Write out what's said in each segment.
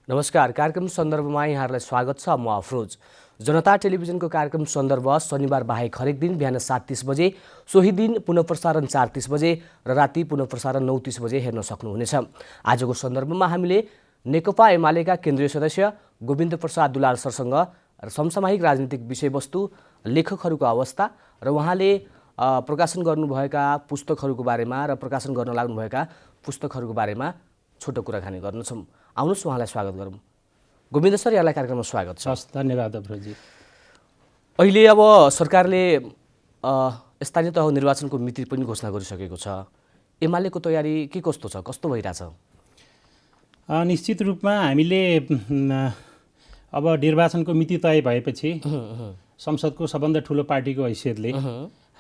नमस्कार। कार्यक्रम सन्दर्भमा यहाँहरूलाई स्वागत छ। म अफरोज। जनता टेलिभिजनको कार्यक्रम सन्दर्भ शनिबार बाहेक हरेक दिन बिहान 7:30 बजे, सोही दिन पुनः प्रसारण 4:30 बजे र राति पुनः प्रसारण 9:30 बजे हेर्न सक्नुहुनेछ। आजको सन्दर्भमा हामीले नेकपा एमालेका केन्द्रीय सदस्य गोविन्द प्रसाद दुलाल सरसँग समसामयिक राजनीतिक विषयवस्तु, लेखकहरूको अवस्था र उहाँले प्रकाशन गर्नुभएका पुस्तकहरूको बारेमा र प्रकाशन गर्न लाग्नुभएका पुस्तकहरूको बारेमा छोटो कुराकानी गर्नेछौँ। आउनुहोस् उहाँलाई स्वागत गरौँ। गोविन्द सर, यहाँलाई कार्यक्रममा स्वागत छ। हस्, धन्यवाद अफरोजी। अहिले अब सरकारले स्थानीय तह निर्वाचनको मिति पनि घोषणा गरिसकेको छ। एमालेको तयारी के कस्तो छ, कस्तो भइरहेछ? निश्चित रूपमा हामीले अब निर्वाचनको मिति तय भएपछि संसदको सबभन्दा ठुलो पार्टीको हैसियतले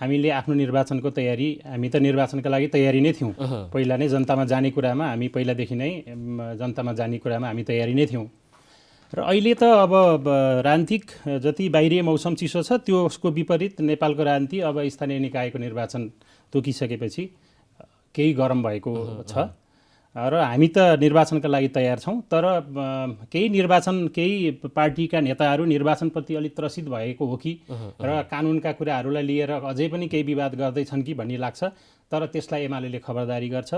हामीले आफ्नो निर्वाचनको तयारी, हामी त निर्वाचनका लागि तयारी नै थियौँ। पहिला नै जनतामा जाने कुरामा हामी पहिलादेखि नै जनतामा जाने कुरामा हामी तयारी नै थियौँ। र अहिले त अब राजनीतिक जति बाहिरी मौसम चिसो छ त्यसको विपरीत नेपालको राजनीति अब स्थानीय निकायको निर्वाचन तोकिसकेपछि केही गरम भएको छ र हामी त निर्वाचनका लागि तयार छौँ। तर केही पार्टीका नेताहरू निर्वाचनप्रति अलिक त्रसित भएको हो कि र कानुनका कुराहरूलाई लिएर अझै पनि केही विवाद गर्दैछन् कि भन्ने लाग्छ। तर त्यसलाई एमालेले खबरदारी गर्छ,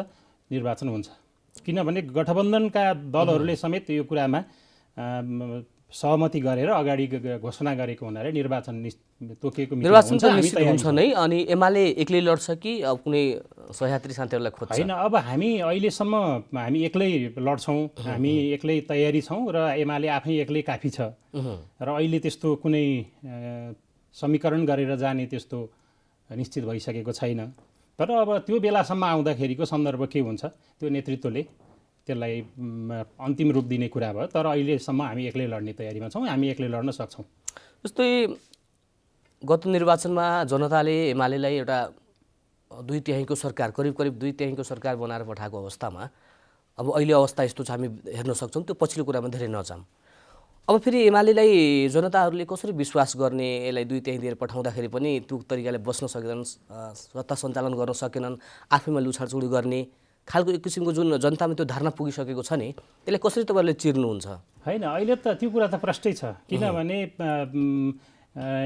निर्वाचन हुन्छ। किनभने गठबन्धनका दलहरूले समेत यो कुरामा सहमति गरेर अगाडि घोषणा गरेको हुनाले निर्वाचन तोकिएको निर्वाचन हुन्छ नै। अनि एमाले एक्लै लड्छ कि कुनै सहयात्री साथीहरूलाई खोज्छ? होइन, अब हामी अहिलेसम्म हामी एक्लै लड्छौँ, हामी एक्लै तयारी छौँ र एमाले आफै एक्लै काफी छ। र अहिले त्यस्तो कुनै समीकरण गरेर जाने त्यस्तो निश्चित भइसकेको छैन। तर अब त्यो बेलासम्म आउँदाखेरिको सन्दर्भ के हुन्छ त्यो नेतृत्वले त्यसलाई अन्तिम रूप दिने कुरा भयो। तर अहिलेसम्म हामी एक्लै लड्ने तयारीमा छौँ, हामी एक्लै लड्न सक्छौँ। जस्तै गत निर्वाचनमा जनताले एमालेलाई एउटा 2/3 सरकार, करिब 2/3 सरकार बनाएर पठाएको अवस्थामा अब अहिले अवस्था यस्तो छ, हामी हेर्न सक्छौँ। त्यो पछिल्लो कुरामा धेरै नजाऊँ। अब फेरि एमालेलाई जनताहरूले कसरी विश्वास गर्ने? यसलाई 2/3 दिएर पठाउँदाखेरि पनि त्यो तरिकाले बस्न सकेनन्, सत्ता सञ्चालन गर्न सकेनन्, आफैमा लुछाडचुडी गर्ने खालको एक किसिमको जुन जनतामा त्यो धारणा पुगिसकेको छ नि, त्यसलाई कसरी तपाईँहरूले चिर्नुहुन्छ? होइन, अहिले त त्यो कुरा त प्रष्टै छ। किनभने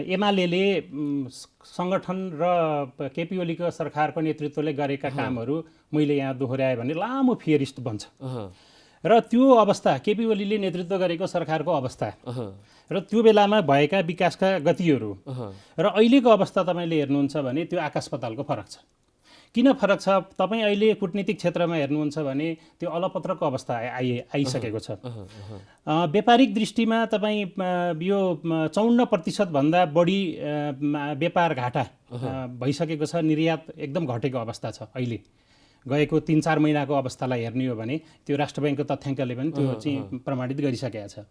एमालेले सङ्गठन र केपी ओलीको सरकारको नेतृत्वले गरेका कामहरू मैले यहाँ दोहोऱ्याएँ भने लामो फियरिस्ट बन्छ। र त्यो अवस्था, केपी ओलीले नेतृत्व गरेको सरकारको अवस्था र त्यो बेलामा भएका विकासका गतिहरू र अहिलेको अवस्था तपाईँले हेर्नुहुन्छ भने त्यो आकाश पातालको फरक छ। किन फरक छ? तपाईँ अहिले कूटनीतिक क्षेत्रमा हेर्नुहुन्छ भने त्यो अलपत्रको अवस्था आइसकेको छ। व्यापारिक दृष्टिमा तपाईँ यो 54% भन्दा बढी व्यापार घाटा भइसकेको छ। निर्यात एकदम घटेको अवस्था छ। अहिले गएको 3-4 महिनाको अवस्थालाई हेर्ने हो भने त्यो राष्ट्र ब्याङ्कको तथ्याङ्कले पनि त्यो चाहिँ प्रमाणित गरिसकेको छ।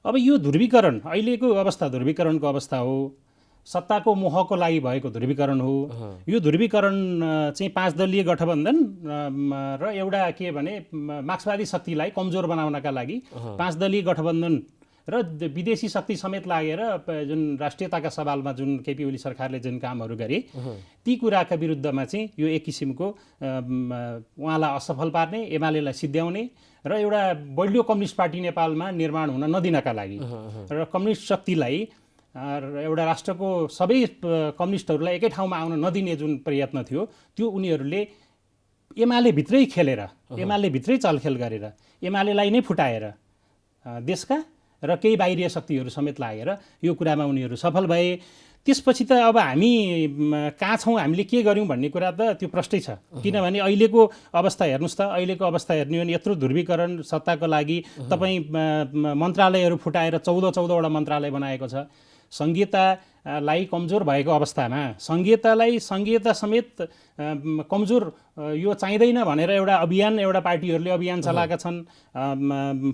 अब यो ध्रुवीकरण, अहिलेको अवस्था ध्रुवीकरणको अवस्था हो, सत्ताको मोहको लागि भएको ध्रुवीकरण हो। यो ध्रुवीकरण चाहिँ 5 दलीय गठबन्धन र एउटा के भने मार्क्सवादी शक्तिलाई कमजोर बनाउनका लागि 5 दलीय गठबन्धन र विदेशी शक्ति समेत लागेर जुन राष्ट्रियताका सवालमा जुन केपी ओली सरकारले जुन कामहरू गरे ती कुराका विरुद्धमा चाहिँ यो एक किसिमको उहाँलाई असफल पार्ने, एमालेलाई सिद्ध्याउने र एउटा बलियो कम्युनिस्ट पार्टी नेपालमा निर्माण हुन नदिनका लागि र कम्युनिस्ट शक्तिलाई एउटा राष्ट्रको सबै कम्युनिस्टहरूलाई एकै ठाउँमा आउन नदिने जुन प्रयत्न थियो त्यो उनीहरूले एमाले भित्रै खेलेर, एमाले भित्रै चलखेल गरेर, एमालेलाई नै फुटाएर देशका र केही बाहिरी शक्तिहरू समेत लागेर यो कुरामा उनीहरू सफल भए। त्यसपछि त अब हामी कहाँ छौँ, हामीले के गर्यौँ भन्ने कुरा त त्यो प्रष्टै छ। किनभने अहिलेको अवस्था हेर्नुहोस् त, अहिलेको अवस्था हेर्ने हो भने यत्रो ध्रुवीकरण सत्ताको लागि तपाईँ मन्त्रालयहरू फुटाएर 14वटा मन्त्रालय बनाएको छ। संघीयतालाई कमजोर भएको अवस्थामा संघीयता समेत कमजोर यो चाहिँदैन भनेर एउटा पार्टीहरूले अभियान चलाएका छन्।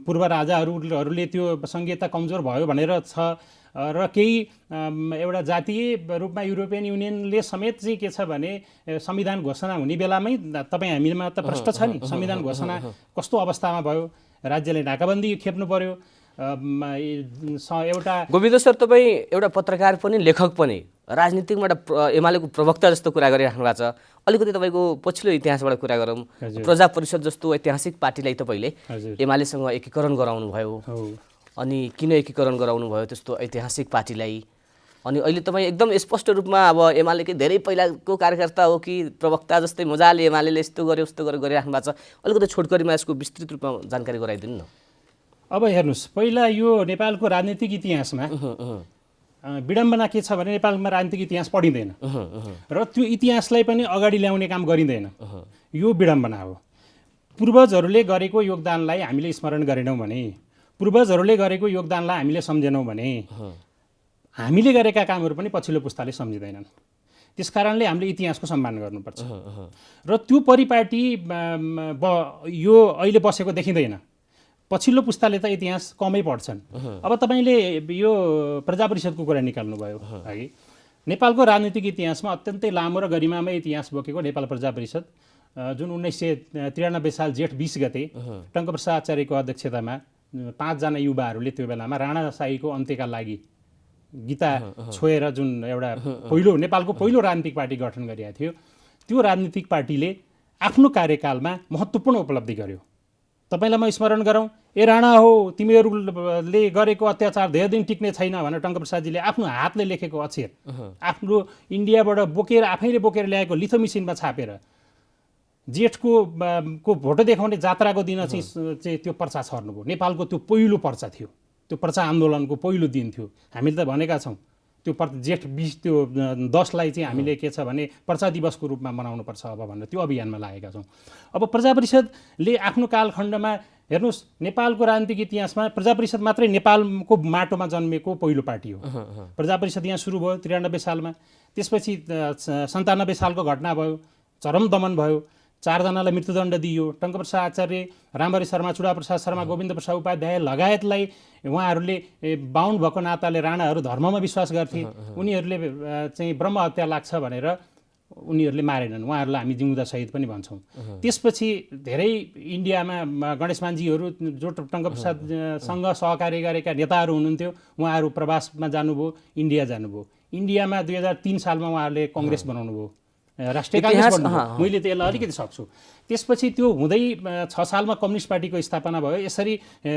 पूर्व राजाहरूले त्यो संघीयता कमजोर भयो भनेर छ र केही एउटा जातीय रूपमा युरोपियन युनियनले समेत चाहिँ के छ भने संविधान घोषणा हुने बेलामै तपाईँ हामीमा त प्रश्न छ नि, संविधान घोषणा कस्तो अवस्थामा भयो, राज्यले नाकाबन्दी खेप्नु पर्यो। एउटा गोविन्द सर, तपाईँ एउटा पत्रकार पनि लेखक पनि राजनीतिकमा एउटा एमालेको प्रवक्ता जस्तो कुरा गरिराख्नु भएको छ। अलिकति तपाईँको पछिल्लो इतिहासबाट कुरा गरौँ। प्रजा परिषद जस्तो ऐतिहासिक पार्टीलाई तपाईँले एमालेसँग एकीकरण गराउनु भयो, अनि किन एकीकरण गराउनु भयो त्यस्तो ऐतिहासिक पार्टीलाई? अनि अहिले तपाईँ एकदम स्पष्ट रूपमा अब एमालेकै धेरै पहिलाको कार्यकर्ता हो कि प्रवक्ता जस्तै मजाले एमाले यस्तो गर्यो उस्तो गर्यो गरिराख्नु भएको छ। अलिकति छोटकरीमा यसको विस्तृत रूपमा जानकारी गराइदिनु न। अब हेर्नुहोस्, पहिला यो नेपालको राजनीतिक इतिहासमा विडम्बना के छ भने नेपालमा राजनीतिक इतिहास पढिँदैन र त्यो इतिहासलाई पनि अगाडि ल्याउने काम गरिँदैन। यो विडम्बना हो। पूर्वजहरूले गरेको योगदानलाई हामीले स्मरण गरेनौँ भने, पूर्वजहरूले गरेको योगदानलाई हामीले सम्झेनौँ भने हामीले गरेका कामहरू पनि पछिल्लो पुस्ताले सम्झिँदैनन्। त्यस कारणले हामीले इतिहासको सम्मान गर्नुपर्छ र त्यो परिपाटी यो अहिले बसेको देखिँदैन। पछिल्लो पुस्ताले त इतिहास कमै पढ्छन्। अब तपाईँले यो प्रजा परिषदको कुरा निकाल्नुभयो है। नेपालको राजनीतिक इतिहासमा अत्यन्तै लामो र गरिमामय इतिहास बोकेको नेपाल प्रजा परिषद जुन 1993 साल जेठ 20 गते टङ्कप्रसाद आचार्यको अध्यक्षतामा 5 जना युवाहरूले त्यो बेलामा राणाशाहीको अन्त्यका लागि गीता छोएर जुन एउटा नेपालको पहिलो राजनीतिक पार्टी गठन गरिएको थियो, त्यो राजनीतिक पार्टीले आफ्नो कार्यकालमा महत्त्वपूर्ण उपलब्धि गर्यो। तपाईँलाई म स्मरण गरौँ, ए राणा हो तिमीहरूले गरेको अत्याचार धेरै दिन टिक्ने छैन भनेर टङ्कप्रसादजीले आफ्नो हातले लेखेको अक्षर आफ्नो इन्डियाबाट बोकेर आफैले बोकेर ल्याएको लिथो मेसिनमा छापेर जेठको भोटो देखाउने जात्राको दिन चाहिँ त्यो पर्चा छर्नुभयो। नेपालको त्यो पहिलो पर्चा थियो, त्यो पर्चा आन्दोलनको पहिलो दिन थियो। हामीले त भनेका छौँ त्यो जेठ 20 त्यो 10लाई चाहिँ हामीले के छ भने पर्चा दिवसको रूपमा मनाउनुपर्छ अब भनेर त्यो अभियानमा लागेका छौँ। अब प्रजा परिषदले आफ्नो कालखण्डमा हेर्नुहोस्, नेपालको राजनीतिक इतिहासमा प्रजा परिषद मात्रै नेपालको माटोमा जन्मेको पहिलो पार्टी हो। प्रजा परिषद यहाँ सुरु भयो 93 सालमा। त्यसपछि 97 सालको घटना भयो, चरम दमन भयो, 4 जनालाई मृत्युदण्ड दिइयो। टङ्कप्रसाद आचार्य, रामहरि शर्मा, चुडाप्रसाद शर्मा, गोविन्द प्रसाद उपाध्याय लगायतलाई उहाँहरूले बाहुन भएको नाताले राणाहरू धर्ममा विश्वास गर्थे, उनीहरूले चाहिँ ब्रह्म हत्या लाग्छ भनेर उनीहरूले मारेनन्। उहाँहरूलाई हामी जिउँदा शहीद पनि भन्छौँ। त्यसपछि धेरै इन्डियामा गणेशमानजीहरू जो टङ्कप्रसादसँग सहकार्य गरेका नेताहरू हुनुहुन्थ्यो, उहाँहरू प्रवासमा जानुभयो, इन्डिया जानुभयो। इन्डियामा 2003 सालमा उहाँहरूले कङ्ग्रेस बनाउनु भयो, राष्ट्रिय काङ्ग्रेस बनाउनु। मैले त यसलाई अलिकति सक्छु। त्यसपछि त्यो हुँदै 6 सालमा कम्युनिस्ट पार्टीको स्थापना भयो। यसरी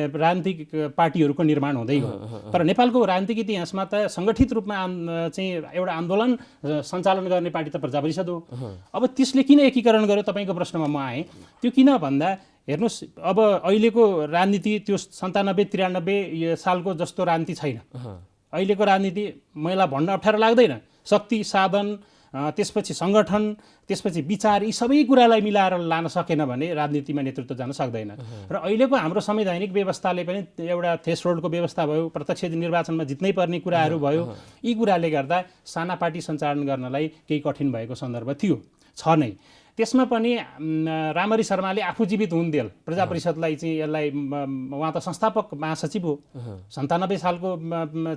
राजनीतिक पार्टीहरूको निर्माण हुँदै गयो। तर नेपालको राजनीतिक इतिहासमा त सङ्गठित रूपमा चाहिँ एउटा आन्दोलन सञ्चालन गर्ने पार्टी त प्रजा परिषद हो। अब त्यसले किन एकीकरण गर्यो तपाईँको प्रश्नमा म आएँ। त्यो किन भन्दा हेर्नुहोस्, अब अहिलेको राजनीति त्यो 97-93 सालको जस्तो राजनीति छैन। अहिलेको राजनीति मलाई भन्न अप्ठ्यारो लाग्दैन। शक्ति, साधन, त्यसपछि सङ्गठन, त्यसपछि विचार, यी सबै कुरालाई मिलाएर लान सकेन भने राजनीतिमा नेतृत्व जान सक्दैन। र अहिलेको हाम्रो संवैधानिक व्यवस्थाले पनि एउटा थ्रेसहोल्डको व्यवस्था भयो, प्रत्यक्ष निर्वाचनमा जित्नै पर्ने कुराहरू भयो। यी कुराले गर्दा साना पार्टी सञ्चालन गर्नलाई केही कठिन भएको सन्दर्भ थियो, छ नै। त्यसमा पनि रामहरि शर्माले आफू जीवित हुन्जेल प्रजा परिषदलाई चाहिँ यसलाई उहाँ त संस्थापक महासचिव हो, 97 सालको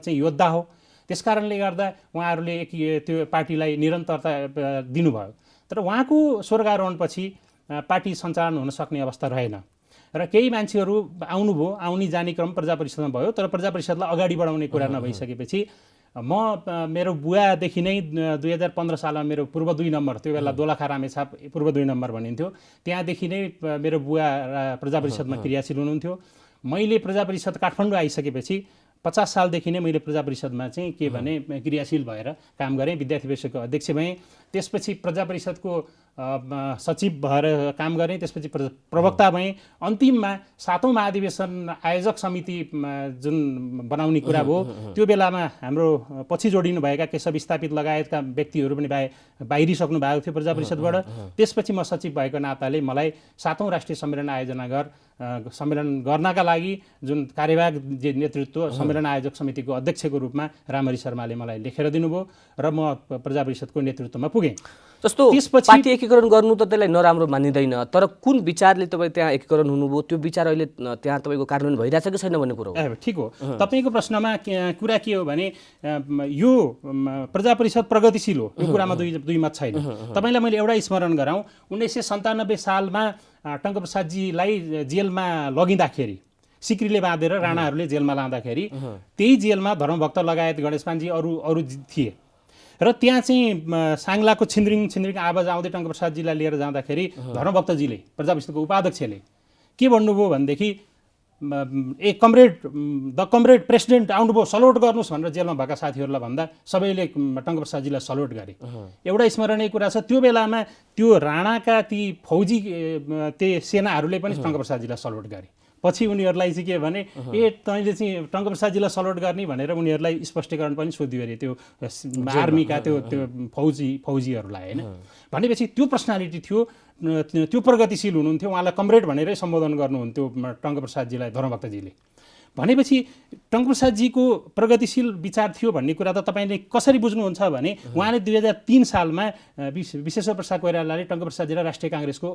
चाहिँ योद्धा हो। त्यसकारणले गर्दा उहाँहरूले त्यो पार्टीलाई निरन्तरता दिनुभयो। तर उहाँको स्वर्गारोहणपछि पार्टी सञ्चालन हुन सक्ने अवस्था रहेन र केही मान्छेहरू आउनुभयो, आउने जाने क्रम प्रजा परिषदमा भयो। तर प्रजा परिषदलाई अगाडि बढाउने कुरा नभइसकेपछि म मेरो बुवादेखि नै 2015 सालमा मेरो पूर्व 2 नम्बर, त्यो बेला दोलखा रामेछाप पूर्व 2 नम्बर भनिन्थ्यो, त्यहाँदेखि नै मेरो बुवा प्रजा परिषदमा क्रियाशील हुनुहुन्थ्यो। मैले प्रजा परिषद काठमाडौँ आइसकेपछि 50 सालदेखि नै मैले प्रजा परिषदमा चाहिँ के भने क्रियाशील भएर काम गरेँ, विद्यार्थी परिषदको अध्यक्ष भएँ। त्यसपछि प्रजा परिषदको सचिव भएर काम गरेँ, त्यसपछि प्रवक्ता भएँ। अन्तिममा 7औं महाधिवेशन आयोजक समिति जुन बनाउने कुरा भयो, त्यो बेलामा हाम्रो पछि जोडिनुभएका केशव विस्थापित लगायतका व्यक्तिहरू पनि बाहिरिसक्नु भएको थियो प्रजा परिषदबाट। त्यसपछि म सचिव भएको नाताले मलाई 7औं राष्ट्रिय सम्मेलन आयोजना सम्मेलन गर्नका लागि जुन कार्यवाहक नेतृत्व सम्मेलन आयोजक समितिको अध्यक्षको रूपमा रामहरि शर्माले मलाई लेखेर दिनुभयो र म प्रजा परिषदको नेतृत्वमा पुगेँ। जस्तो पार्टी एकीकरण गर्नु त त्यसलाई नराम्रो मानिँदैन, तर कुन विचारले तपाईँ त्यहाँ एकीकरण हुनुभयो त्यो विचार अहिले त्यहाँ तपाईँको कार्यान्वयन भइरहेछ कि छैन भन्ने कुरो हो। ठिक हो। तपाईँको प्रश्नमा कुरा के हो भने यो प्रजा परिषद प्रगतिशील हो, यो कुरामा दुई मत छैन। तपाईँलाई मैले एउटा स्मरण गराउँ, 1997 सालमा टङ्कप्रसादजीलाई जेलमा लगिँदाखेरि सिक्रीले बाँधेर राणाहरूले जेलमा लाँदाखेरि त्यही जेलमा धर्मभक्त लगायत गणेशमानजी अरू थिए र त्यहाँ चाहिँ साङ्लाको छिन्द्रिङ आवाज आउँदै टङ्कप्रसादजीलाई लिएर जाँदाखेरि धर्मभक्तजीले प्रजा परिषदको उपाध्यक्षले के भन्नुभयो भनेदेखि ए कमरेड द कमरेड प्रेसिडेन्ट आउनुभयो सलोट गर्नुहोस् भनेर जेलमा भएका साथीहरूलाई भन्दा सबैले टङ्कप्रसादजीलाई सलोट गरे। एउटा स्मरणीय कुरा छ, त्यो बेलामा त्यो राणाका ती फौजी सेनाहरूले पनि टङ्कप्रसादजीलाई सलोट गरे। पछि उनीहरूलाई चाहिँ के भने तैँले चाहिँ टङ्कप्रसादजीलाई सलोट गर्ने भनेर उनीहरूलाई स्पष्टीकरण पनि सोधियो अरे त्यो आर्मीका त्यो फौजीहरूलाई होइन। भनेपछि त्यो पर्सनालिटी थियो, त्यो प्रगतिशील हुनुहुन्थ्यो, उहाँलाई कमरेड भनेरै सम्बोधन गर्नुहुन्थ्यो टङ्कप्रसादजीलाई धर्मभक्तजीले। भनेपछि टङ्कप्रसादजीको प्रगतिशील विचार थियो भन्ने कुरा त तपाईँले कसरी बुझ्नुहुन्छ भने उहाँले 2003 सालमा विश्वेश्वर प्रसाद कोइरालाले टङ्कप्रसादजीलाई राष्ट्रिय काङ्ग्रेसको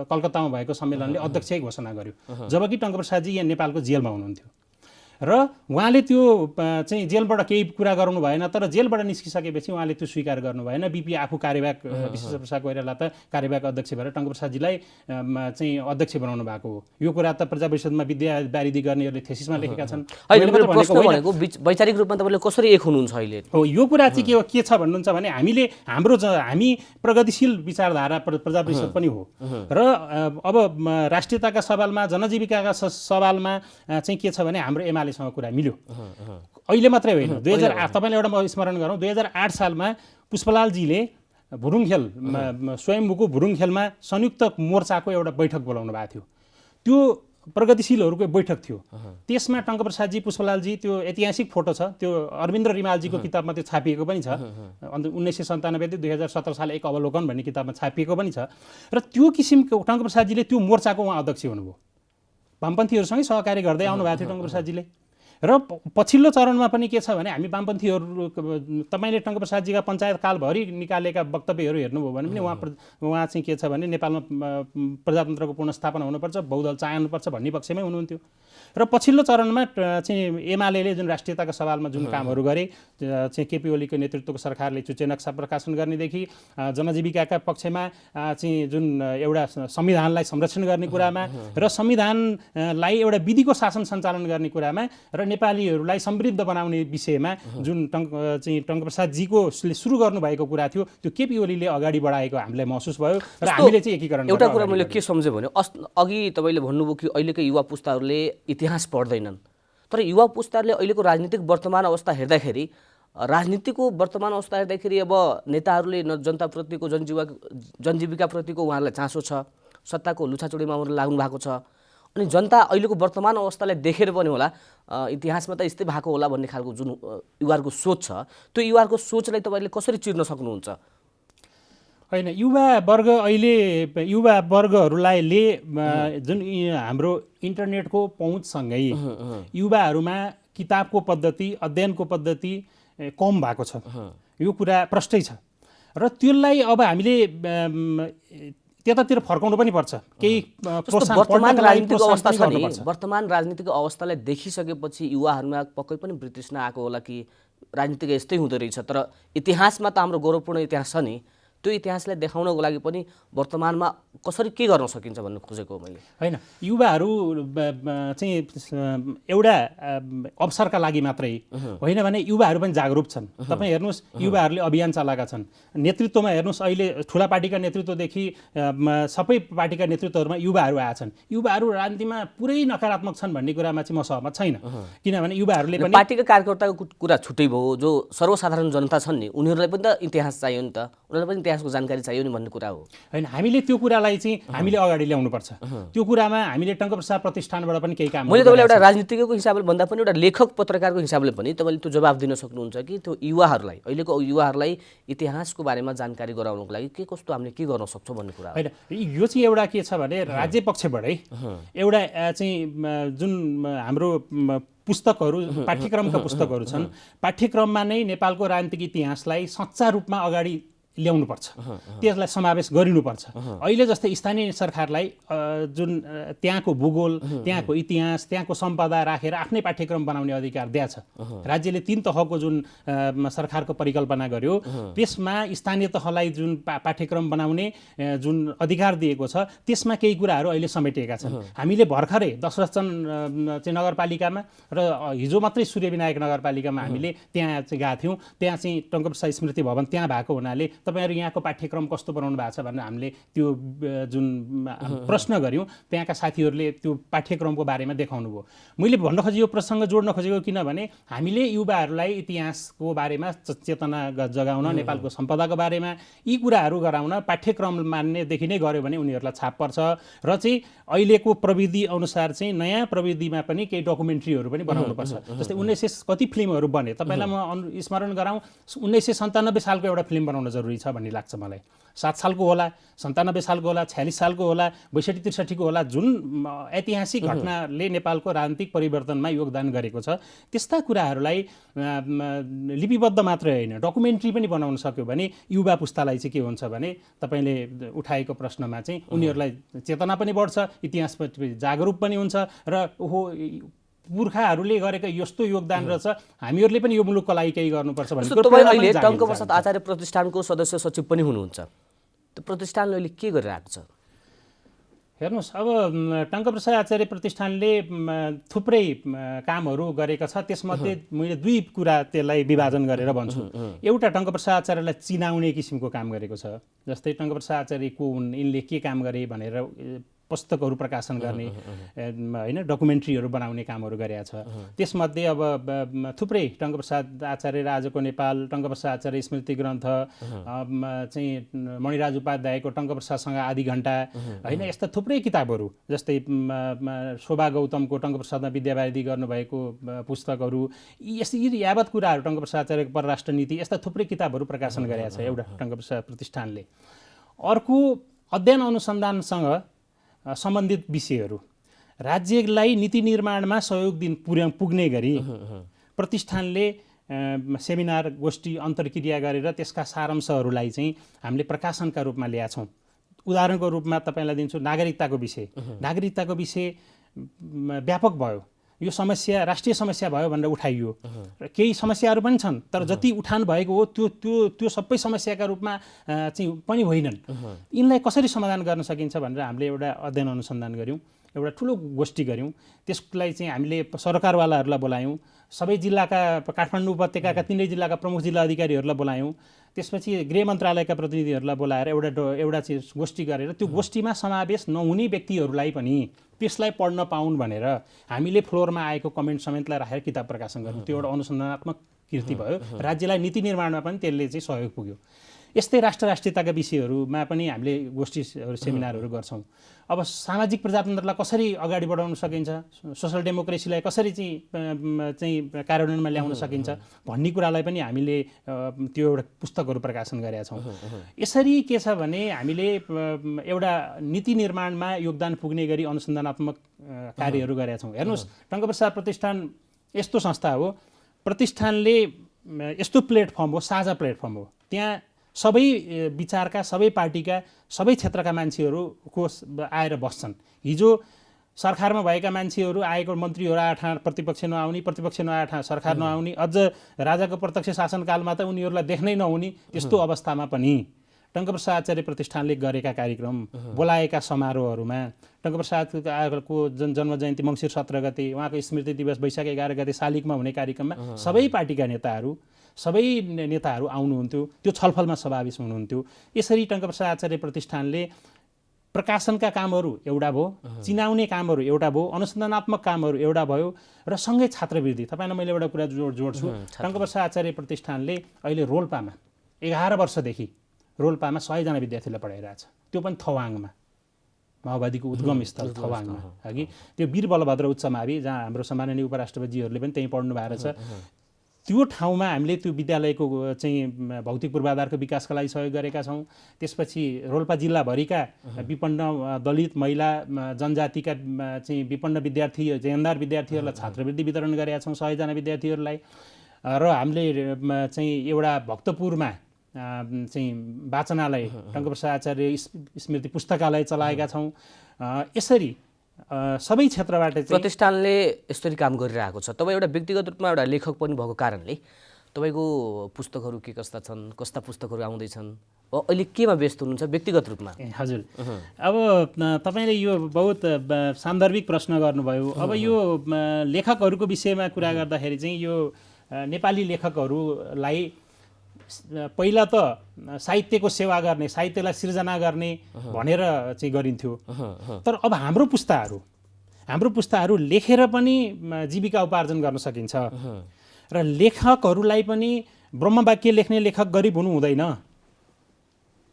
कलकत्तामा भएको सम्मेलनले अध्यक्ष घोषणा गर्यो, जबकि टङ्कप्रसादजी यहाँ नेपालको जेलमा हुनुहुन्थ्यो र उहाँले त्यो चाहिँ जेलबाट केही कुरा गर्नु भएन। तर जेलबाट निस्किसकेपछि उहाँले त्यो स्वीकार गर्नु भएन। बिपी आफू कार्यवाहक विश्वेश्वर प्रसाद कोइराला त कार्यवाहक अध्यक्ष भएर टङ्कप्रसादजीलाई चाहिँ अध्यक्ष बनाउनु भएको हो। यो कुरा त प्रजा परिषदमा विद्या वारिदी गर्नेहरूले थेसिसमा लेखेका छन्। वैचारिक रूपमा तपाईँले कसरी एक हुनुहुन्छ अहिले? हो, यो कुरा चाहिँ के छ भन्नुहुन्छ भने हामी प्रगतिशील विचारधारा प्रजा परिषद पनि हो र अब राष्ट्रियताका सवालमा जनजीविकाका सवालमा चाहिँ के छ भने हाम्रो एमालेसँग कुरा मिल्यो। अहिले मात्रै होइन, 2008 तपाईँले एउटा म स्मरण गरौँ, 2008 सालमा पुष्पलालजीले भुरुङखेल स्वयम्भूको भुरुङखेलमा संयुक्त मोर्चाको एउटा बैठक बोलाउनु भएको थियो। त्यो प्रगतिशीलहरूको बैठक थियो। त्यसमा टङ्कप्रसादजी पुष्पलालजी, त्यो ऐतिहासिक फोटो छ, त्यो अरविन्द रिमालजीको किताबमा त्यो छापिएको पनि छ। 1997 2017 साल एक अवलोकन भन्ने किताबमा छापिएको पनि छ। र त्यो किसिमको टङ्कप्रसादजीले त्यो मोर्चाको उहाँ अध्यक्ष हुनुभयो। वामपन्थीहरूसँगै सहकारी गर्दै आउनुभएको थियो टङ्कप्रसादजीले। र पछिल्लो चरणमा पनि के छ भने हामी वामपन्थीहरू तपाईँले टङ्कप्रसादजीका पञ्चायत कालभरि निकालेका वक्तव्यहरू हेर्नुभयो भने पनि उहाँ चाहिँ के छ भने नेपालमा प्रजातन्त्रको पुनर्स्थापना हुनुपर्छ, बहुदल चाहनुपर्छ भन्ने पक्षमै हुनुहुन्थ्यो। र पछिल्लो चरणमा चाहिँ एमाले जुन राष्ट्रियताका सवालमा जुन कामहरू गरे, चाहिँ केपी ओलीको नेतृत्वको सरकारले चुच्चे नक्सा प्रकाशन गर्नेदेखि जनजीविकाका पक्षमा चाहिँ जुन एउटा संविधानलाई संरक्षण गर्ने कुरामा र संविधानलाई एउटा विधिको शासन सञ्चालन गर्ने कुरामा र नेपालीहरूलाई समृद्ध बनाउने विषयमा जुन टङ्कप्रसादजीको सुरु गर्नुभएको कुरा थियो, त्यो केपी ओलीले अगाडि बढाएको हामीलाई महसुस भयो र हामीले चाहिँ एकीकरण। एउटा कुरा मैले के सम्झेँ भने अघि तपाईँले भन्नुभयो कि अहिलेको युवा पुस्ताहरूले इतिहास पढ्दैनन्, तर युवा पुस्ताहरूले अहिलेको राजनीतिक वर्तमान अवस्था हेर्दाखेरि राजनीतिको वर्तमान अवस्था हेर्दाखेरि अब नेताहरूले जनताप्रतिको जनजीविकाप्रतिको उहाँहरूलाई चासो छ, सत्ताको लुछाचुडीमा उहाँहरू लाग्नु भएको छ, अनि जनता अहिलेको वर्तमान अवस्थालाई देखेर पनि होला इतिहासमा त यस्तै भएको होला भन्ने खालको जुन युवाहरूको सोच छ, त्यो युवाहरूको सोचलाई तपाईँले कसरी चिर्न सक्नुहुन्छ? होइन, युवा वर्गहरूलाई जुन हाम्रो इन्टरनेटको पहुँचसँगै युवाहरूमा किताबको पद्धति, अध्ययनको पद्धति कम भएको छ। यो कुरा प्रष्टै छ र त्यसलाई अब हामीले त्यतातिर फर्काउनु पनि पर्छ। केही वर्तमान राजनीतिक अवस्था छ नि, वर्तमान राजनीतिक अवस्थालाई देखिसकेपछि युवाहरूमा पक्कै पनि तृष्णा आएको होला कि राजनीतिक यस्तै हुँदो रहेछ। तर इतिहासमा त हाम्रो गौरवपूर्ण इतिहास छ नि, त्यो इतिहासलाई देखाउनको लागि पनि वर्तमानमा कसरी के गर्न सकिन्छ भन्नु खोजेको मैले। होइन, युवाहरू चाहिँ एउटा अवसरका लागि मात्रै होइन भने युवाहरू पनि जागरुक छन्। तपाईँ हेर्नुहोस्, युवाहरूले अभियान चलाएका छन्। नेतृत्वमा हेर्नुहोस्, अहिले ठुला पार्टीका नेतृत्वदेखि सबै पार्टीका नेतृत्वहरूमा युवाहरू आएछन्। युवाहरू राजनीतिमा पुरै नकारात्मक छन् भन्ने कुरामा चाहिँ म सहमत छैन, किनभने युवाहरूले पनि पार्टीका कार्यकर्ताको कुरा छुट्टै भयो, जो सर्वसाधारण जनता छन् नि उनीहरूलाई पनि त इतिहास चाहियो नि त, उनीहरूलाई पनि इतिहासको जानकारी चाहियो नि भन्ने कुरा हो। होइन, हामीले त्यो कुरालाई चाहिँ हामीले अगाडि ल्याउनुपर्छ। त्यो कुरामा हामीले टङ्कप्रसाद प्रतिष्ठानबाट पनि केही काम। मैले तपाईँलाई एउटा राजनीतिकको हिसाबले भन्दा पनि एउटा लेखक पत्रकारको हिसाबले पनि तपाईँले त्यो जवाब दिन सक्नुहुन्छ कि त्यो युवाहरूलाई, अहिलेको युवाहरूलाई इतिहासको बारेमा जानकारी गराउनको लागि के कस्तो हामीले के गर्न सक्छौँ भन्ने कुरा। होइन, यो चाहिँ एउटा के छ भने राज्य पक्षबाटै एउटा चाहिँ जुन हाम्रो पुस्तकहरू, पाठ्यक्रमका पुस्तकहरू छन्, पाठ्यक्रममा नै नेपालको राजनीतिक इतिहासलाई सच्चा रूपमा अगाडि ल्याउनुपर्छ, त्यसलाई समावेश गरिनुपर्छ। अहिले जस्तै स्थानीय सरकारलाई जुन त्यहाँको भूगोल, त्यहाँको इतिहास, त्यहाँको सम्पदा राखेर आफ्नै पाठ्यक्रम बनाउने अधिकार दिएको छ। राज्यले 3 तहको जुन सरकारको परिकल्पना गर्यो, त्यसमा स्थानीय तहलाई जुन पाठ्यक्रम बनाउने जुन अधिकार दिएको छ, त्यसमा केही कुराहरू अहिले समेटिएका छन्। हामीले भर्खरै दशरथचन चाहिँ नगरपालिकामा र हिजो मात्रै सूर्यविनायक नगरपालिकामा हामीले त्यहाँ चाहिँ गएको थियौँ। त्यहाँ चाहिँ टङ्कप्रसाद स्मृति भवन त्यहाँ भएको हुनाले तपाईँहरू यहाँको पाठ्यक्रम कस्तो बनाउनु भएको छ भनेर हामीले त्यो जुन प्रश्न गऱ्यौँ, त्यहाँका साथीहरूले त्यो पाठ्यक्रमको बारेमा देखाउनु भयो। मैले भन्न खोजेको प्रसङ्ग जोड्न खोजेको किनभने हामीले युवाहरूलाई इतिहासको बारेमा चेतना जगाउन, नेपालको सम्पदाको बारेमा यी कुराहरू गराउन पाठ्यक्रम मान्नेदेखि नै गऱ्यो भने उनीहरूलाई छाप पर्छ। र चाहिँ अहिलेको प्रविधि अनुसार चाहिँ नयाँ प्रविधिमा पनि केही डकुमेन्ट्रीहरू पनि बनाउनुपर्छ। जस्तै 1900 कति फिल्महरू बने, तपाईँलाई म स्मरण गराउँ, 1997 सालको एउटा फिल्म बनाउन जरुरी छ भन्ने लाग्छ मलाई। 7 सालको होला, 97 सालको होला, 46 सालको होला, 62-63 को होला, जुन ऐतिहासिक घटनाले नेपालको राजनीतिक परिवर्तनमा योगदान गरेको छ, त्यस्ता कुराहरूलाई लिपिबद्ध मात्रै होइन डकुमेन्ट्री पनि बनाउन सक्यो भने युवा पुस्तालाई चाहिँ के हुन्छ भने तपाईँले उठाएको प्रश्नमा चाहिँ उनीहरूलाई चेतना पनि बढ्छ, इतिहासप्रति जागरुक पनि हुन्छ र ओहो पुर्खाहरूले गरेको यस्तो योगदान रहेछ, हामीहरूले पनि यो मुलुकको लागि केही गर्नुपर्छ भन्ने। तपाईँ अहिले टङ्कप्रसाद आचार्य प्रतिष्ठानको सदस्य सचिव पनि हुनुहुन्छ, त्यो प्रतिष्ठानले अहिले के गरिरहेको छ? हेर्नुहोस्, अब टङ्कप्रसाद आचार्य प्रतिष्ठानले थुप्रै कामहरू गरेका छ। त्यसमध्ये मैले 2 कुरा त्यसलाई विभाजन गरेर भन्छु। एउटा टङ्कप्रसाद आचार्यलाई चिनाउने किसिमको काम गरेको छ। जस्तै टङ्कप्रसाद आचार्य को हुन्, यिनले के काम गरे भनेर पुस्तकहरू प्रकाशन गर्ने, होइन, डकुमेन्ट्रीहरू बनाउने कामहरू गरेका छ। त्यसमध्ये अब थुप्रै टङ्कप्रसाद आचार्य र आजको नेपाल, टङ्कप्रसाद आचार्य स्मृति ग्रन्थ, चाहिँ मणिराज उपाध्यायको टङ्कप्रसादसँग आधी घण्टा, होइन, यस्ता थुप्रै किताबहरू, जस्तै शोभा गौतमको टङ्कप्रसादमा विद्यावारिधि गर्नुभएको पुस्तकहरू, यी यावत कुराहरू, टङ्कप्रसाद आचार्यको परराष्ट्र नीति, यस्ता थुप्रै किताबहरू प्रकाशन गरेका छ एउटा टङ्कप्रसाद प्रतिष्ठानले। अर्को अध्ययन अनुसन्धानसँग सम्बन्धित विषयहरू, राज्यलाई नीति निर्माणमा सहयोग पुग्ने गरी प्रतिष्ठानले सेमिनार, गोष्ठी, अन्तर्क्रिया गरेर त्यसका सारांशहरूलाई चाहिँ हामीले प्रकाशनका रूपमा ल्याएका छौँ। उदाहरणको रूपमा तपाईँलाई दिन्छु, नागरिकताको विषय। नागरिकताको विषय व्यापक भयो, यो समस्या राष्ट्रिय समस्या भयो भनेर उठाइयो र केही समस्याहरू पनि छन्, तर जति उठान भएको हो त्यो सबै समस्याका रूपमा चाहिँ पनि होइनन्। यिनलाई कसरी समाधान गर्न सकिन्छ भनेर हामीले एउटा अध्ययन अनुसन्धान गऱ्यौँ, एउटा ठुलो गोष्ठी गऱ्यौँ। त्यसलाई चाहिँ हामीले सरकारवालाहरूलाई बोलायौँ, सबै जिल्लाका, काठमाडौँ उपत्यकाका 3 जिल्लाका प्रमुख जिल्ला अधिकारीहरूलाई बोलायौँ। त्यसपछि गृह मन्त्रालयका प्रतिनिधिहरूलाई बोलाएर एउटा चाहिँ गोष्ठी गरेर त्यो गोष्ठीमा समावेश नहुने व्यक्तिहरूलाई पनि त्यसलाई पढ्न पाउन् भनेर हामीले फ्लोरमा आएको कमेन्ट समेतलाई राखेर किताब प्रकाशन गर्यौँ। त्यो एउटा अनुसन्धानात्मक कृति भयो। राज्यलाई नीति निर्माणमा पनि त्यसले चाहिँ सहयोग पुग्यो। यस्तै राष्ट्रियताका विषयहरूमा पनि हामीले गोष्ठीहरू, सेमिनारहरू गर्छौँ। अब सामाजिक प्रजातन्त्रलाई कसरी अगाडि बढाउन सकिन्छ, सोसल डेमोक्रेसीलाई कसरी चाहिँ कार्यान्वयनमा ल्याउन सकिन्छ भन्ने कुरालाई पनि हामीले त्यो एउटा पुस्तकहरू प्रकाशन गरेका छौँ। यसरी के छ भने हामीले एउटा नीति निर्माणमा योगदान पुग्ने गरी अनुसन्धानात्मक कार्यहरू गरेका छौँ। हेर्नुहोस्, टङ्कप्रसाद प्रतिष्ठान यस्तो संस्था हो, प्रतिष्ठानले यस्तो प्लेटफर्म हो, साझा प्लेटफर्म हो। त्यहाँ सबै विचारका, सबै पार्टीका, सबै क्षेत्रका मान्छेहरूको आएर बस्छन्। हिजो सरकारमा भएका मान्छेहरू आएको, मन्त्रीहरू आए ठाउँ प्रतिपक्ष नआउने, प्रतिपक्ष नआए ठाउँ सरकार नआउने, अझ राजाको प्रत्यक्ष शासनकालमा त उनीहरूलाई देख्नै नहुने, त्यस्तो अवस्थामा पनि टङ्कप्रसाद आचार्य प्रतिष्ठानले गरेका कार्यक्रम, बोलाएका समारोहहरूमा टङ्कप्रसादको जन्म जयन्ती मङ्सिर 17 गते, उहाँको स्मृति दिवस वैशाख 11 गते शालिगमा हुने कार्यक्रममा सबै पार्टीका सबै नेताहरू आउनुहुन्थ्यो, त्यो छलफलमा समावेश हुनुहुन्थ्यो। यसरी टङ्कप्रसाद आचार्य प्रतिष्ठानले प्रकाशनका कामहरू एउटा भयो, चिनाउने कामहरू एउटा भयो, अनुसन्धानात्मक कामहरू एउटा भयो, र सँगै छात्रवृत्ति। तपाईँलाई मैले एउटा कुरा जोड्छु। टङ्कप्रसाद आचार्य प्रतिष्ठानले अहिले रोल्पामा 11 वर्षदेखि रोल्पामा 100 जना विद्यार्थीलाई पढाइरहेछ, त्यो पनि थवाङमा, माओवादीको उद्गम स्थल थवाङमा, अघि त्यो वीरबलभद्र उच्च मावि, जहाँ हाम्रो सम्माननीय उपराष्ट्रपतिजीहरूले पनि त्यहीँ पढ्नु भएको छ। त्यो ठाउँमा हामीले त्यो विद्यालयको चाहिँ भौतिक पूर्वाधारको विकासका लागि सहयोग गरेका छौँ। त्यसपछि रोल्पा जिल्लाभरिका विपन्न दलित, महिला, जनजातिका चाहिँ विपन्न विद्यार्थी, जेहेन्दार विद्यार्थीहरूलाई छात्रवृत्ति वितरण गरेका छौँ 100 जना विद्यार्थीहरूलाई। र हामीले चाहिँ एउटा भक्तपुरमा चाहिँ वाचनालय टङ्कप्रसाद आचार्य स्मृति पुस्तकालय चलाएका छौँ। यसरी सबै क्षेत्रबाट चाहिँ प्रतिष्ठानले यसरी काम गरिरहेको छ। तपाईँ एउटा व्यक्तिगत रूपमा एउटा लेखक पनि भएको कारणले तपाईँको पुस्तकहरू के कस्ता छन्, कस्ता पुस्तकहरू आउँदैछन्, अहिले केमा व्यस्त हुनुहुन्छ व्यक्तिगत रूपमा? हजुर, अब तपाईँले यो बहुत सान्दर्भिक प्रश्न गर्नुभयो। अब यो लेखकहरूको विषयमा कुरा गर्दाखेरि चाहिँ यो नेपाली लेखकहरूलाई पहिला त साहित्यको सेवा गर्ने, साहित्यलाई सिर्जना गर्ने भनेर चाहिँ गरिन्थ्यो। तर अब हाम्रो पुस्ताहरू लेखेर पनि जीविका उपार्जन गर्न सकिन्छ र लेखकहरूलाई पनि ब्रह्मवाक्य लेख्ने लेखक गरिब हुनु हुँदैन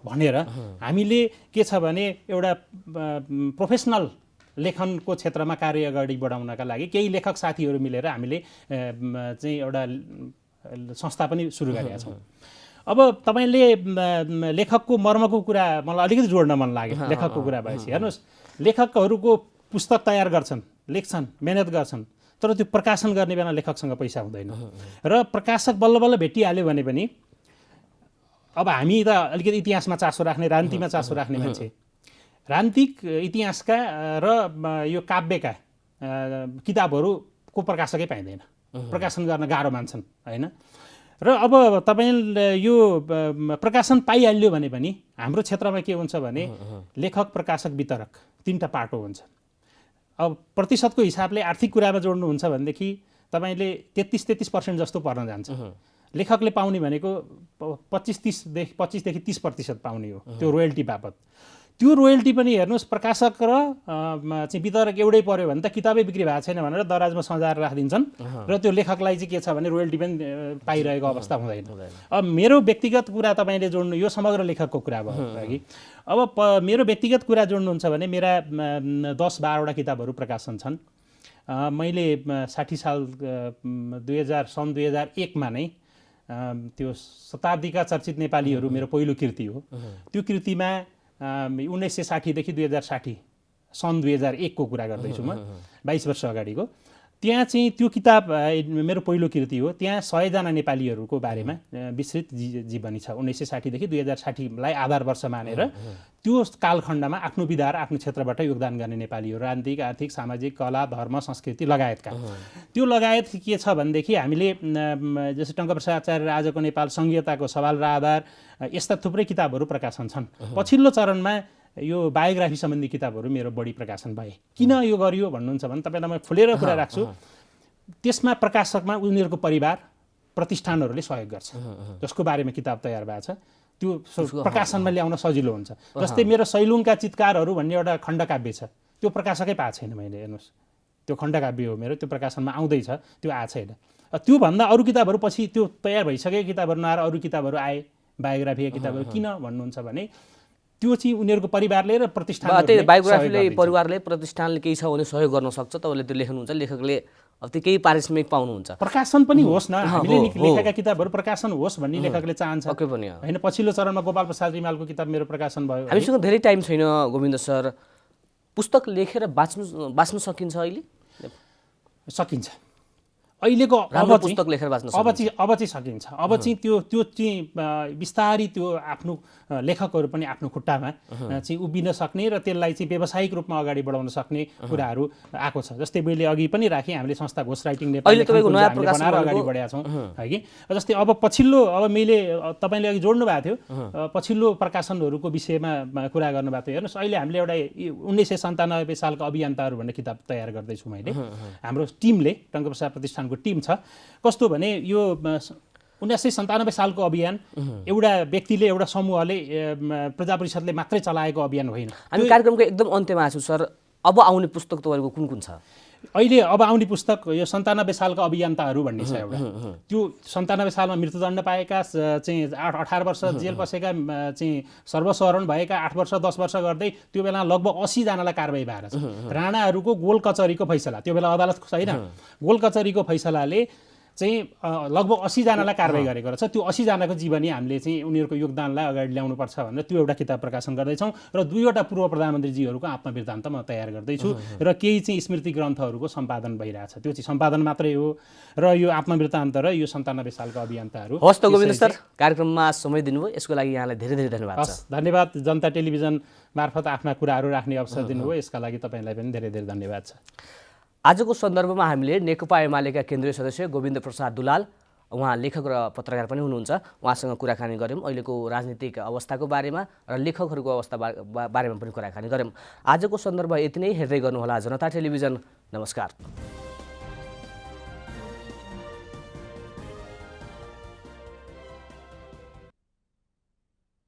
भनेर हामीले के छ भने एउटा प्रोफेसनल लेखनको क्षेत्रमा कार्य अगाडि बढाउनका लागि केही लेखक साथीहरू मिलेर हामीले चाहिँ एउटा संस्था पनि सुरु गरेका छौँ। अब तपाईँले लेखकको मर्मको कुरा मलाई अलिकति जोड्न मन लाग्यो। लेखकको कुरा भएपछि हेर्नुहोस्, लेखकहरूको पुस्तक तयार गर्छन्, लेख्छन्, मेहनत गर्छन्, तर त्यो प्रकाशन गर्ने बेला लेखकसँग पैसा हुँदैन र प्रकाशक बल्ल बल्ल भेटिहाल्यो भने पनि अब हामी त अलिकति इतिहासमा चासो राख्ने, राजनीतिमा चासो राख्ने मान्छे, राजनीतिक इतिहासका र यो काव्यका किताबहरूको प्रकाशकै पाइँदैन, प्रकाशन गर्न गाह्रो मान्छन् होइन। र अब तपाईँले यो प्रकाशन पाइहाल्यो भने पनि हाम्रो क्षेत्रमा के हुन्छ भने लेखक, प्रकाशक, वितरक तीनटा पाटो हुन्छ। अब प्रतिशतको हिसाबले आर्थिक कुरामा जोड्नुहुन्छ भनेदेखि तपाईँले 33% जस्तो पर्न जान्छ। लेखकले पाउने भनेको 25देखि 30% पाउने हो त्यो रोयल्टी बापत। त्यो रोयल्टी पनि हेर्नुहोस्, प्रकाशक र चाहिँ वितरक एउटै पर्यो भने त किताबै बिक्री भएको छैन भनेर दराजमा सजाएर राखिदिन्छन् र त्यो लेखकलाई चाहिँ के छ भने रोयल्टी पनि पाइरहेको अवस्था हुँदैन। अब मेरो व्यक्तिगत कुरा तपाईँले जोड्नु, यो समग्र लेखकको कुरा भयो कि अब मेरो व्यक्तिगत कुरा जोड्नुहुन्छ भने मेरा 10-12वटा किताबहरू प्रकाशन छन्। मैले 60 साल सन् 2001मा नै त्यो शताब्दीका चर्चित नेपालीहरू मेरो पहिलो कृति हो। त्यो कृतिमा 1960 देखि 2060 सन् 2001 को कुरा गर्दैछु म, 22 वर्ष अगाडिको। त्यहाँ चाहिँ त्यो किताब मेरो पहिलो कृति हो। त्यहाँ 100 जना नेपालीहरूको बारेमा विस्तृत जीवनी छ। 1960 देखि 2060लाई आधार वर्ष मानेर त्यो कालखण्डमा आफ्नो विधा र आफ्नो क्षेत्रबाट योगदान गर्ने नेपालीहरू, राजनीतिक, आर्थिक, सामाजिक, कला, धर्म, संस्कृति लगायतका। त्यो लगायत के छ भनेदेखि हामीले जस्तै टङ्कप्रसाद आचार्य आजको नेपाल, संघीयताको सवाल र आधार, यस्ता थुप्रै किताबहरू प्रकाशन छन्। पछिल्लो चरणमा यो बायोग्राफी सम्बन्धी किताबहरू मेरो बढी प्रकाशन भए। किन यो गरियो भन्नुहुन्छ भने तपाईँलाई म खुलेर कुरा राख्छु, त्यसमा प्रकाशकमा उनीहरूको परिवार, प्रतिष्ठानहरूले सहयोग गर्छ, जसको बारेमा किताब तयार भएको छ। त्यो प्रकाशनमा ल्याउन सजिलो हुन्छ। जस्तै मेरो सैलुङका चितकारहरू भन्ने एउटा खण्डकाव्य छ, त्यो प्रकाशकै पाएको छैन मैले। हेर्नुहोस्, त्यो खण्डकाव्य हो मेरो, त्यो प्रकाशनमा आउँदैछ, त्यो आएको छैन। त्योभन्दा अरू किताबहरू पछि त्यो तयार भइसकेको किताबहरू नआएर अरू किताबहरू आए, बायोग्राफीका किताबहरू। किन भन्नुहुन्छ भने त्यो चाहिँ उनीहरूको परिवारले र प्रतिष्ठानले, बायोग्राफीले परिवारले, प्रतिष्ठानले केही छ भने सहयोग गर्न सक्छ। तपाईँले त्यो लेख्नुहुन्छ, लेखकले अब त्यो केही पारिश्रमिक पाउनुहुन्छ। प्रकाशन पनि होस् न, हामीले लेखेका किताबहरू प्रकाशन होस् भन्ने लेखकले चाहन्छ होइन। पछिल्लो चरणमा गोपाल प्रसाद रिमालको किताब मेरो प्रकाशन भयो। हामीसँग धेरै टाइम छैन गोविन्द सर, पुस्तक लेखेर बाँच्नु सकिन्छ अहिले? सकिन्छ। अहिलेको पुस्तक लेखेर बाँच्न अब चाहिँ सकिन्छ। अब चाहिँ त्यो चाहिँ बिस्तारै त्यो आफ्नो लेखकहरू पनि आफ्नो खुट्टामा चाहिँ उभिन सक्ने र त्यसलाई चाहिँ व्यावसायिक रूपमा अगाडि बढाउन सक्ने कुराहरू आएको छ। जस्तै मैले अघि पनि राखेँ, हामीले संस्था घोष राइटिङ नेपाल बनाएर अगाडि बढाएका छौँ है कि। जस्तै अब पछिल्लो, अब मैले तपाईँले अघि जोड्नु भएको थियो, पछिल्लो प्रकाशनहरूको विषयमा कुरा गर्नुभएको थियो। हेर्नुहोस्, अहिले हामीले एउटा 1997 सालको अभियन्ताहरू भन्ने किताब तयार गर्दैछु मैले। हाम्रो टिमले, टङ्कप्रसाद प्रतिष्ठानको टिम छ। कस्तो भने यो 1997 सालको अभियान एउटा व्यक्तिले, एउटा समूहले, प्रजा परिषदले मात्रै चलाएको अभियान होइन। हामी कार्यक्रमको एकदम अन्त्यमा छौँ सर। अब आउने पुस्तक तपाईँको कुन कुन छ? अहिले अब आउने पुस्तक यो 97 सालको अभियन्ताहरू भन्ने छ एउटा। त्यो 97 सालमा मृत्युदण्ड पाएका चाहिँ 18 वर्ष जेल बसेका चाहिँ सर्वसाधारण भएका 8 वर्ष 10 वर्ष गर्दै त्यो बेला लगभग 80 जनालाई कारबाही भएर छ। राणाहरूको गोल कचहरीको फैसला, त्यो बेला अदालत छैन, गोल कचहरीको फैसलाले चाहिँ लगभग 80 जनालाई कारबाही गरेको रहेछ। त्यो 80 जनाको जीवनी हामीले चाहिँ उनीहरूको योगदानलाई अगाडि ल्याउनुपर्छ भनेर त्यो एउटा किताब प्रकाशन गर्दैछौँ र 2वटा पूर्व प्रधानमन्त्रीजीहरूको आत्मवृत्तान्त म तयार गर्दैछु र केही चाहिँ स्मृति ग्रन्थहरूको सम्पादन भइरहेछ। त्यो चाहिँ सम्पादन मात्रै हो र यो आत्मवृत्तान्त र यो 97 सालको अभियन्ताहरू। हस् त गोविन्द सर, कार्यक्रममा समय दिनुभयो, यसको लागि यहाँलाई धेरै धेरै धन्यवाद छ। हस्, धन्यवाद। जनता टेलिभिजन मार्फत आफ्ना कुराहरू राख्ने अवसर दिनुभयो, यसका लागि तपाईँलाई पनि धेरै धेरै धन्यवाद छ। आजको सन्दर्भमा हामीले नेकपा एमालेका केन्द्रीय सदस्य गोविन्द प्रसाद दुलाल, उहाँ लेखक र पत्रकार पनि हुनुहुन्छ, उहाँसँग कुराकानी गऱ्यौँ अहिलेको राजनीतिक अवस्थाको बारेमा र लेखकहरूको अवस्था बारेमा पनि कुराकानी गऱ्यौँ। आजको सन्दर्भ यति नै। हेर्दै गर्नुहोला जनता टेलिभिजन। नमस्कार।